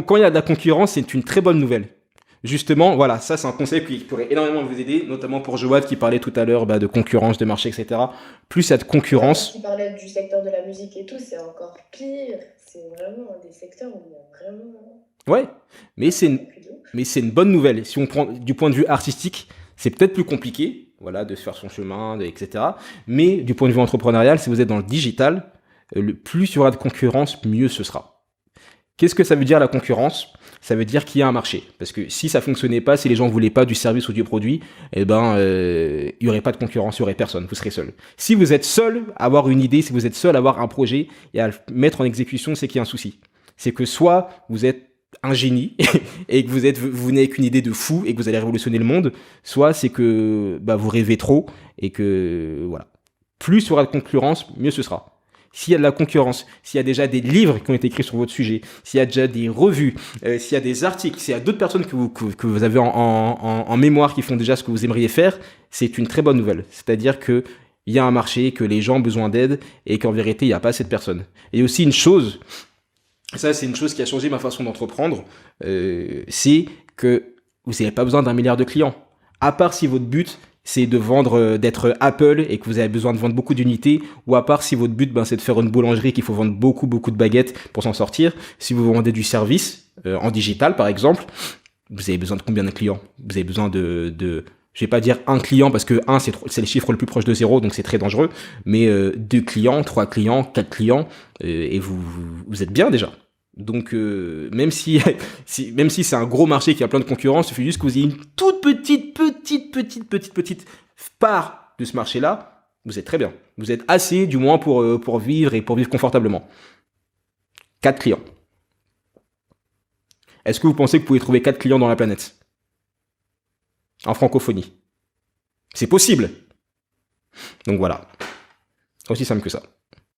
Quand il y a de la concurrence, c'est une très bonne nouvelle. Justement, voilà, ça c'est un concept qui pourrait énormément vous aider, notamment pour Joad qui parlait tout à l'heure de concurrence, de marché, etc. Plus il y a de Ouais, quand concurrence, il parlait du secteur de la musique et tout, c'est encore pire. C'est vraiment un des secteurs où il y a vraiment ouais, mais un c'est conflit de ouf. une bonne nouvelle. Si on prend du point de vue artistique, c'est peut-être plus compliqué, voilà, de se faire son chemin, etc. Mais du point de vue entrepreneurial, si vous êtes dans le digital, plus il y aura de concurrence, mieux ce sera. Qu'est-ce que ça veut dire la concurrence? Ça veut dire qu'il y a un marché. Parce que si ça fonctionnait pas, si les gens voulaient pas du service ou du produit, eh ben, il y aurait pas de concurrence, il y aurait personne, vous serez seul. Si vous êtes seul à avoir une idée, si vous êtes seul à avoir un projet et à le mettre en exécution, c'est qu'il y a un souci. C'est que soit vous êtes un génie et que vous n'avez qu'une idée de fou et que vous allez révolutionner le monde, soit c'est que vous rêvez trop et que voilà. Plus il y aura de concurrence, mieux ce sera. S'il y a de la concurrence, s'il y a déjà des livres qui ont été écrits sur votre sujet, s'il y a déjà des revues, s'il y a des articles, s'il y a d'autres personnes que vous avez en mémoire qui font déjà ce que vous aimeriez faire, c'est une très bonne nouvelle. C'est-à-dire que il y a un marché, que les gens ont besoin d'aide et qu'en vérité, il n'y a pas assez de personnes. Et aussi une chose, ça c'est une chose qui a changé ma façon d'entreprendre, c'est que vous n'avez pas besoin d'un milliard de clients. À part si votre but c'est de vendre, d'être Apple et que vous avez besoin de vendre beaucoup d'unités, ou à part si votre but c'est de faire une boulangerie qu'il faut vendre beaucoup de baguettes pour s'en sortir. Si vous vendez du service en digital par exemple, vous avez besoin de combien de clients? Vous avez besoin je vais pas dire un client parce que un c'est le chiffre le plus proche de zéro donc c'est très dangereux, mais deux clients, trois clients, quatre clients et vous êtes bien déjà. Donc même si, même si c'est un gros marché qui a plein de concurrence, il suffit juste que vous ayez une toute petite part de ce marché-là, vous êtes très bien. Vous êtes assez du moins pour vivre et pour vivre confortablement. Quatre clients. Est-ce que vous pensez que vous pouvez trouver quatre clients dans la planète en francophonie? C'est possible. Donc voilà. Aussi simple que ça.